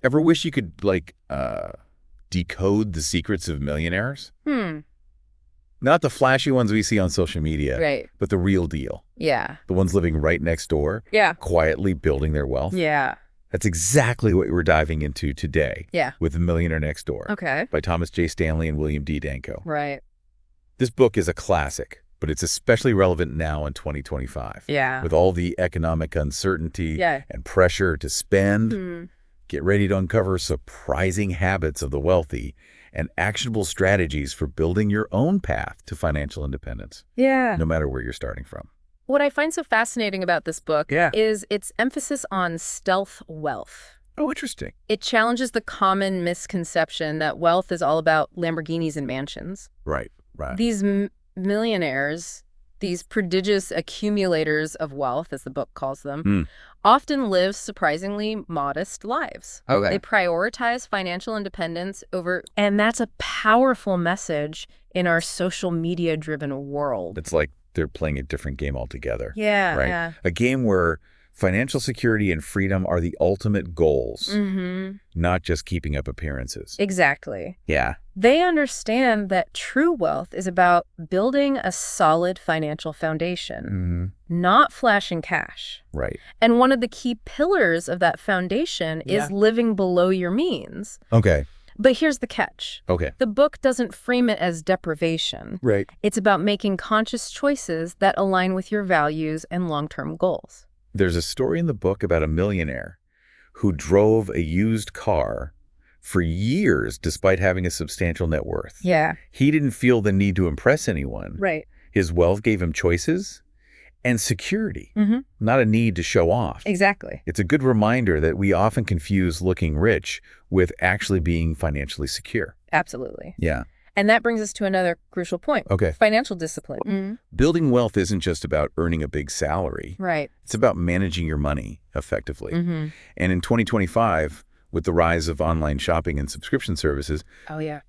Ever wish you could, decode the secrets of millionaires? Not the flashy ones we see on social media, Right. but the real deal. Yeah. The ones living right next door, Yeah. quietly building their wealth. Yeah. That's exactly what we're diving into today with Millionaire Next Door by Thomas J. Stanley and William D. Danko. Right. This book is a classic, but it's especially relevant now in 2025. Yeah. With all the economic uncertainty and pressure to spend, get ready to uncover surprising habits of the wealthy and actionable strategies for building your own path to financial independence. Yeah. No matter where you're starting from. What I find so fascinating about this book is its emphasis on stealth wealth. Oh, interesting. It challenges the common misconception that wealth is all about Lamborghinis and mansions. Right. These millionaires, these prodigious accumulators of wealth, as the book calls them, often live surprisingly modest lives. They prioritize financial independence over, and that's a powerful message in our social media-driven world. It's like they're playing a different game altogether. Yeah, right? yeah. A game where financial security and freedom are the ultimate goals, not just keeping up appearances. Exactly. Yeah. They understand that true wealth is about building a solid financial foundation, not flashing cash. Right. And one of the key pillars of that foundation is living below your means. Okay. But here's the catch. Okay. The book doesn't frame it as deprivation. Right. It's about making conscious choices that align with your values and long-term goals. There's a story in the book about a millionaire who drove a used car for years despite having a substantial net worth. Yeah. He didn't feel the need to impress anyone. Right. His wealth gave him choices and security, not a need to show off. Exactly. It's a good reminder that we often confuse looking rich with actually being financially secure. Absolutely. Yeah. And that brings us to another crucial point. Okay. Financial discipline. Building wealth isn't just about earning a big salary. Right. It's about managing your money effectively. And in 2025, with the rise of online shopping and subscription services,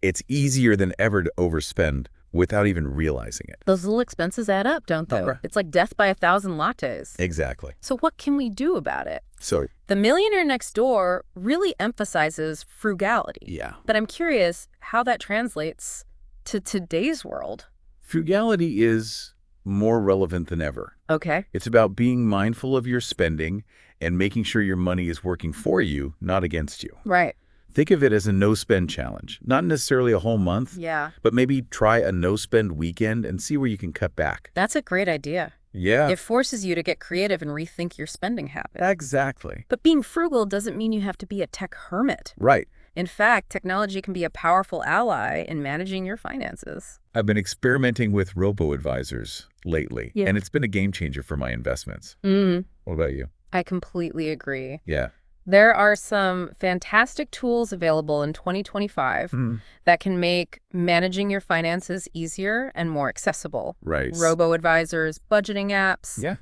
it's easier than ever to overspend without even realizing it. Those little expenses add up, don't they? Right. It's like death by 1,000 lattes. Exactly. So what can we do about it? So The Millionaire Next Door really emphasizes frugality. yeah. But I'm curious how that translates to today's world. Frugality is more relevant than ever. Okay. It's about being mindful of your spending and making sure your money is working for you, not against you. Right. Think of it as a no-spend challenge. Not necessarily a whole month, Yeah. but maybe try a no-spend weekend and see where you can cut back. That's a great idea. Yeah. It forces you to get creative and rethink your spending habits. Exactly. But being frugal doesn't mean you have to be a tech hermit. Right. In fact, technology can be a powerful ally in managing your finances. I've been experimenting with robo-advisors lately, Yeah. and it's been a game changer for my investments. What about you? I completely agree. Yeah. There are some fantastic tools available in 2025 that can make managing your finances easier and more accessible. Right. Robo-advisors, budgeting apps. Yeah.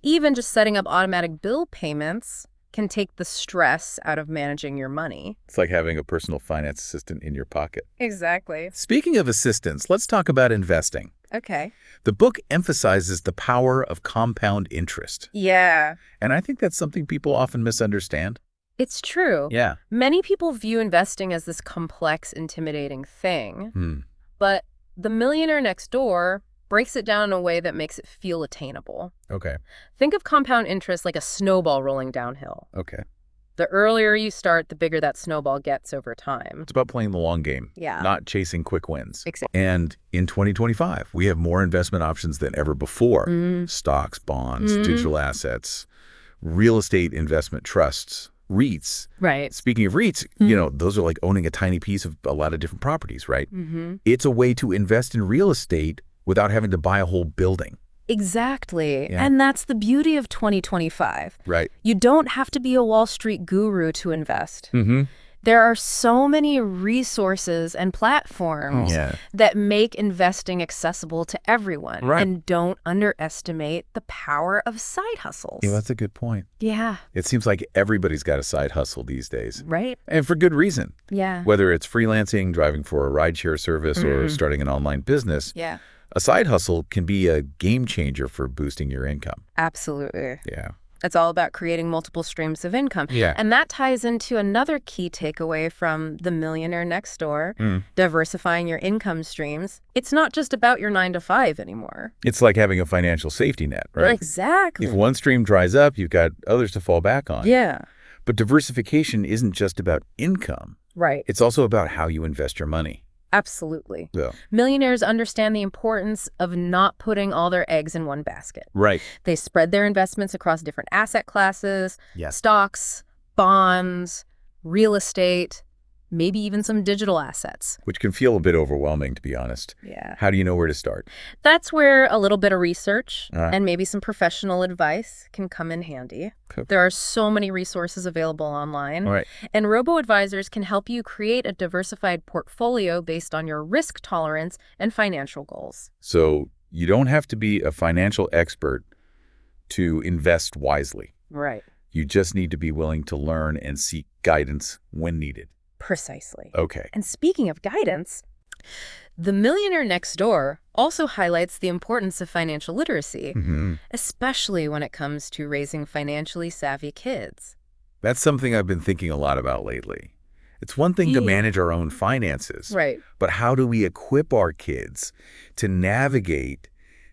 Even just setting up automatic bill payments can take the stress out of managing your money. It's like having a personal finance assistant in your pocket. Exactly. Speaking of assistants, let's talk about investing. Okay. The book emphasizes the power of compound interest. Yeah. And I think that's something people often misunderstand. It's true. Yeah. Many people view investing as this complex, intimidating thing. But The Millionaire Next Door breaks it down in a way that makes it feel attainable. Okay. Think of compound interest like a snowball rolling downhill. Okay. The earlier you start, the bigger that snowball gets over time. It's about playing the long game, Yeah. not chasing quick wins. Exactly. And in 2025, we have more investment options than ever before. Stocks, bonds, digital assets, real estate investment trusts, REITs. Right. Speaking of REITs, those are like owning a tiny piece of a lot of different properties, right? It's a way to invest in real estate without having to buy a whole building. Exactly. Yeah. And that's the beauty of 2025. Right. You don't have to be a Wall Street guru to invest. There are so many resources and platforms that make investing accessible to everyone. Right. And don't underestimate the power of side hustles. Yeah, that's a good point. Yeah. It seems like everybody's got a side hustle these days. Right. And for good reason. Yeah. Whether it's freelancing, driving for a rideshare service, or starting an online business. Yeah. A side hustle can be a game changer for boosting your income. Absolutely. Yeah. It's all about creating multiple streams of income. Yeah. And that ties into another key takeaway from the Millionaire Next Door, diversifying your income streams. It's not just about your 9-to-5 anymore. It's like having a financial safety net, right? Exactly. If one stream dries up, you've got others to fall back on. Yeah. But diversification isn't just about income. Right. It's also about how you invest your money. Absolutely. Yeah. Millionaires understand the importance of not putting all their eggs in one basket. Right. They spread their investments across different asset classes, Yes. stocks, bonds, real estate, maybe even some digital assets. Which can feel a bit overwhelming, to be honest. Yeah. How do you know where to start? That's where a little bit of research and maybe some professional advice can come in handy. Okay. There are so many resources available online. All right. And robo-advisors can help you create a diversified portfolio based on your risk tolerance and financial goals. So you don't have to be a financial expert to invest wisely. Right. You just need to be willing to learn and seek guidance when needed. Precisely. Okay. And speaking of guidance, the Millionaire Next Door also highlights the importance of financial literacy, especially when it comes to raising financially savvy kids. That's something I've been thinking a lot about lately. It's one thing to manage our own finances, right? But how do we equip our kids to navigate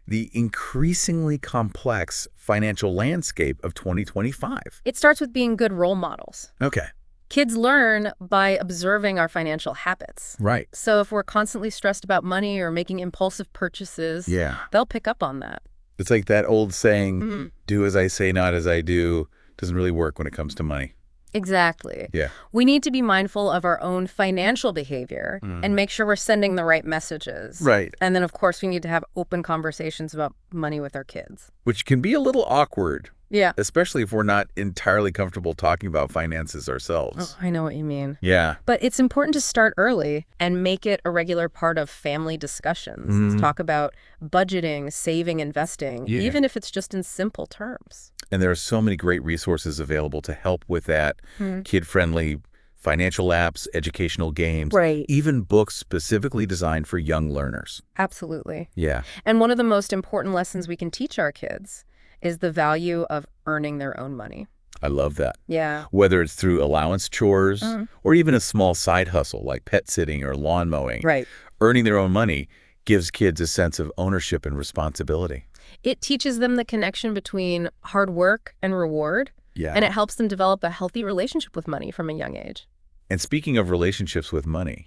the increasingly complex financial landscape of 2025? It starts with being good role models. Okay. Kids learn by observing our financial habits. Right. So if we're constantly stressed about money or making impulsive purchases, they'll pick up on that. It's like that old saying, do as I say, not as I do, doesn't really work when it comes to money. Exactly. Yeah. We need to be mindful of our own financial behavior and make sure we're sending the right messages. Right. And then, of course, we need to have open conversations about money with our kids. Which can be a little awkward. Yeah. Especially if we're not entirely comfortable talking about finances ourselves. Oh, I know what you mean. Yeah. But it's important to start early and make it a regular part of family discussions. Talk about budgeting, saving, investing, even if it's just in simple terms. And there are so many great resources available to help with that. Kid-friendly financial apps, educational games, even books specifically designed for young learners. Absolutely. Yeah. And one of the most important lessons we can teach our kids is the value of earning their own money. I love that. Yeah. Whether it's through allowance chores or even a small side hustle like pet sitting or lawn mowing. Right. Earning their own money gives kids a sense of ownership and responsibility. It teaches them the connection between hard work and reward. Yeah. And it helps them develop a healthy relationship with money from a young age. And speaking of relationships with money,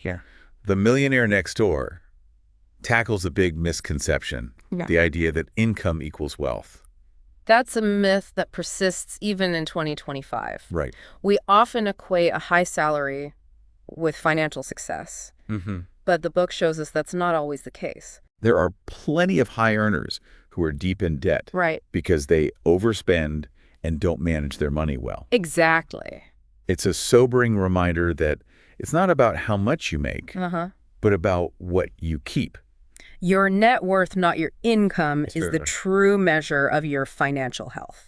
the Millionaire Next Door tackles a big misconception, the idea that income equals wealth. That's a myth that persists even in 2025. Right. We often equate a high salary with financial success. But the book shows us that's not always the case. There are plenty of high earners who are deep in debt. Right. Because they overspend and don't manage their money well. Exactly. It's a sobering reminder that it's not about how much you make, but about what you keep. Your net worth, not your income, is the true measure of your financial health.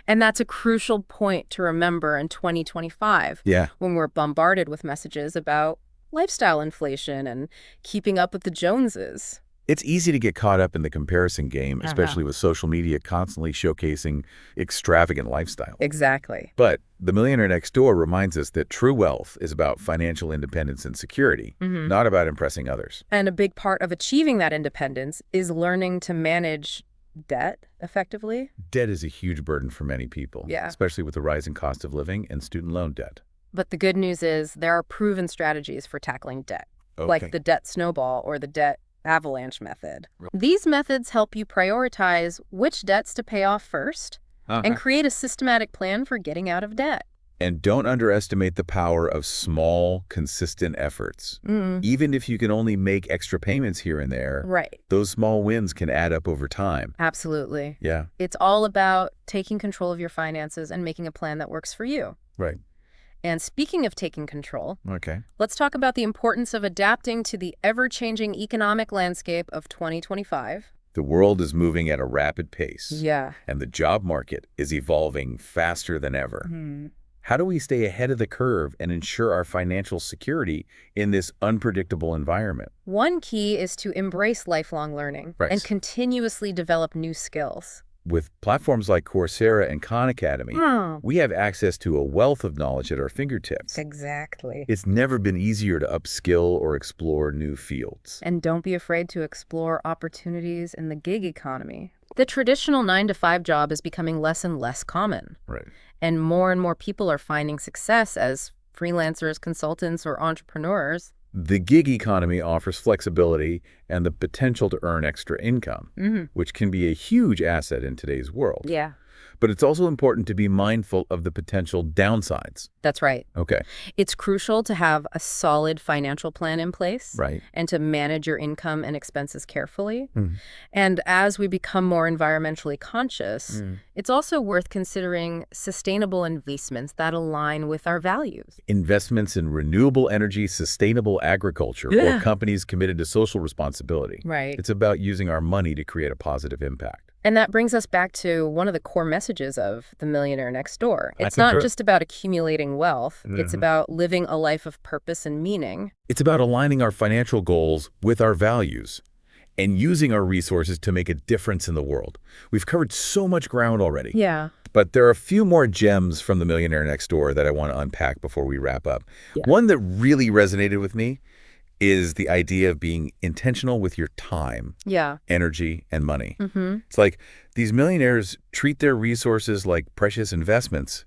And that's a crucial point to remember in 2025 when we're bombarded with messages about lifestyle inflation and keeping up with the Joneses. It's easy to get caught up in the comparison game, especially with social media constantly showcasing extravagant lifestyles. Exactly. But the Millionaire Next Door reminds us that true wealth is about financial independence and security, not about impressing others. And a big part of achieving that independence is learning to manage debt effectively. Debt is a huge burden for many people, especially with the rising cost of living and student loan debt. But the good news is there are proven strategies for tackling debt, like the debt snowball or the debt avalanche method. These methods help you prioritize which debts to pay off first and create a systematic plan for getting out of debt. And don't underestimate the power of small, consistent efforts. Even if you can only make extra payments here and there, those small wins can add up over time. Absolutely. Yeah. It's all about taking control of your finances and making a plan that works for you. Right. And speaking of taking control, let's talk about the importance of adapting to the ever-changing economic landscape of 2025. The world is moving at a rapid pace. Yeah. And the job market is evolving faster than ever. How do we stay ahead of the curve and ensure our financial security in this unpredictable environment? One key is to embrace lifelong learning and continuously develop new skills. With platforms like Coursera and Khan Academy, we have access to a wealth of knowledge at our fingertips. Exactly. It's never been easier to upskill or explore new fields. And don't be afraid to explore opportunities in the gig economy. The traditional 9-to-5 job is becoming less and less common. Right. And more people are finding success as freelancers, consultants, or entrepreneurs. The gig economy offers flexibility and the potential to earn extra income, which can be a huge asset in today's world. Yeah. But it's also important to be mindful of the potential downsides. That's right. Okay. It's crucial to have a solid financial plan in place. Right. And to manage your income and expenses carefully. And as we become more environmentally conscious, it's also worth considering sustainable investments that align with our values. Investments in renewable energy, sustainable agriculture, or companies committed to social responsibility. Right. It's about using our money to create a positive impact. And that brings us back to one of the core messages of The Millionaire Next Door. It's not just about accumulating wealth. It's about living a life of purpose and meaning. It's about aligning our financial goals with our values and using our resources to make a difference in the world. We've covered so much ground already. Yeah. But there are a few more gems from The Millionaire Next Door that I want to unpack before we wrap up. Yeah. One that really resonated with me is the idea of being intentional with your time, energy, and money. It's like these millionaires treat their resources like precious investments,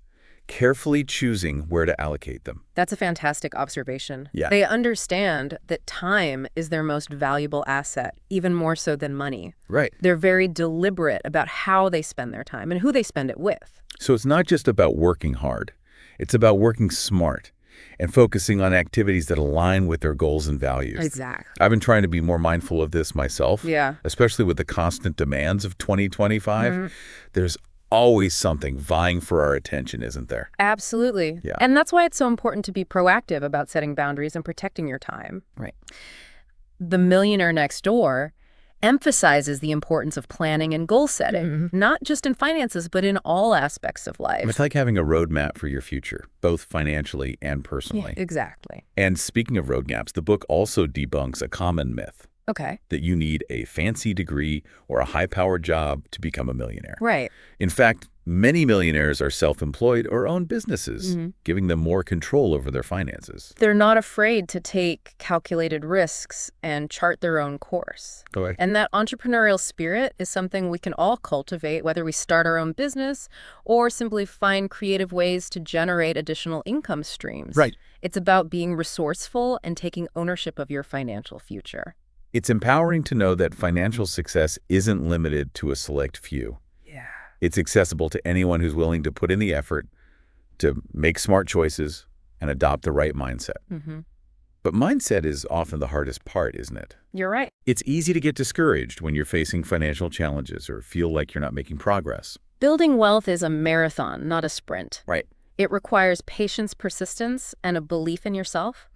carefully choosing where to allocate them. That's a fantastic observation. Yeah. They understand that time is their most valuable asset, even more so than money. Right. They're very deliberate about how they spend their time and who they spend it with. So it's not just about working hard. It's about working smart and focusing on activities that align with their goals and values. Exactly. I've been trying to be more mindful of this myself, especially with the constant demands of 2025. There's always something vying for our attention, isn't there? Absolutely. Yeah. And that's why it's so important to be proactive about setting boundaries and protecting your time. Right. The Millionaire Next Door emphasizes the importance of planning and goal setting, not just in finances, but in all aspects of life. It's like having a roadmap for your future, both financially and personally. Yeah, exactly. And speaking of roadmaps, the book also debunks a common myth. Okay. That you need a fancy degree or a high-powered job to become a millionaire. Right. In fact, many millionaires are self-employed or own businesses, giving them more control over their finances. They're not afraid to take calculated risks and chart their own course. Correct. And that entrepreneurial spirit is something we can all cultivate, whether we start our own business or simply find creative ways to generate additional income streams. Right. It's about being resourceful and taking ownership of your financial future. It's empowering to know that financial success isn't limited to a select few. Yeah. It's accessible to anyone who's willing to put in the effort to make smart choices and adopt the right mindset. But mindset is often the hardest part, isn't it? You're right. It's easy to get discouraged when you're facing financial challenges or feel like you're not making progress. Building wealth is a marathon, not a sprint. Right. It requires patience, persistence, and a belief in yourself.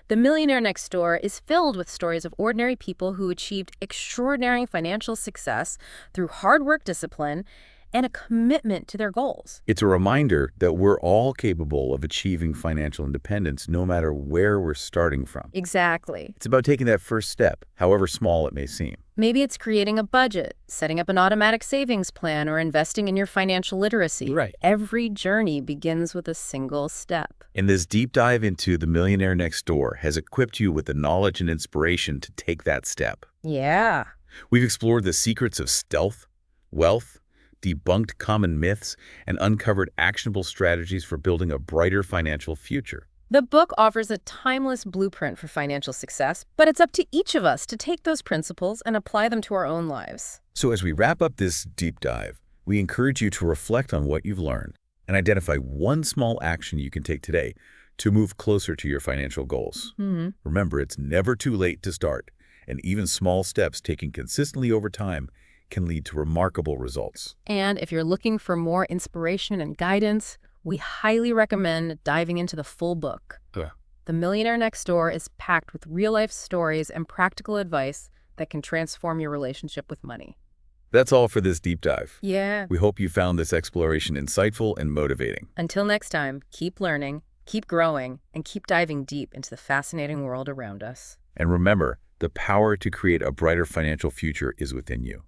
The Millionaire Next Door is filled with stories of ordinary people who achieved extraordinary financial success through hard work, discipline, and a commitment to their goals. It's a reminder that we're all capable of achieving financial independence no matter where we're starting from. Exactly. It's about taking that first step, however small it may seem. Maybe it's creating a budget, setting up an automatic savings plan, or investing in your financial literacy. Right. Every journey begins with a single step. And this deep dive into The Millionaire Next Door has equipped you with the knowledge and inspiration to take that step. Yeah. We've explored the secrets of stealth, wealth, debunked common myths, and uncovered actionable strategies for building a brighter financial future. The book offers a timeless blueprint for financial success, but it's up to each of us to take those principles and apply them to our own lives. So as we wrap up this deep dive, we encourage you to reflect on what you've learned and identify one small action you can take today to move closer to your financial goals. Remember, it's never too late to start, and even small steps taken consistently over time can lead to remarkable results. And if you're looking for more inspiration and guidance, we highly recommend diving into the full book. The Millionaire Next Door is packed with real-life stories and practical advice that can transform your relationship with money. That's all for this deep dive. Yeah. We hope you found this exploration insightful and motivating. Until next time, keep learning, keep growing, and keep diving deep into the fascinating world around us. And remember, the power to create a brighter financial future is within you.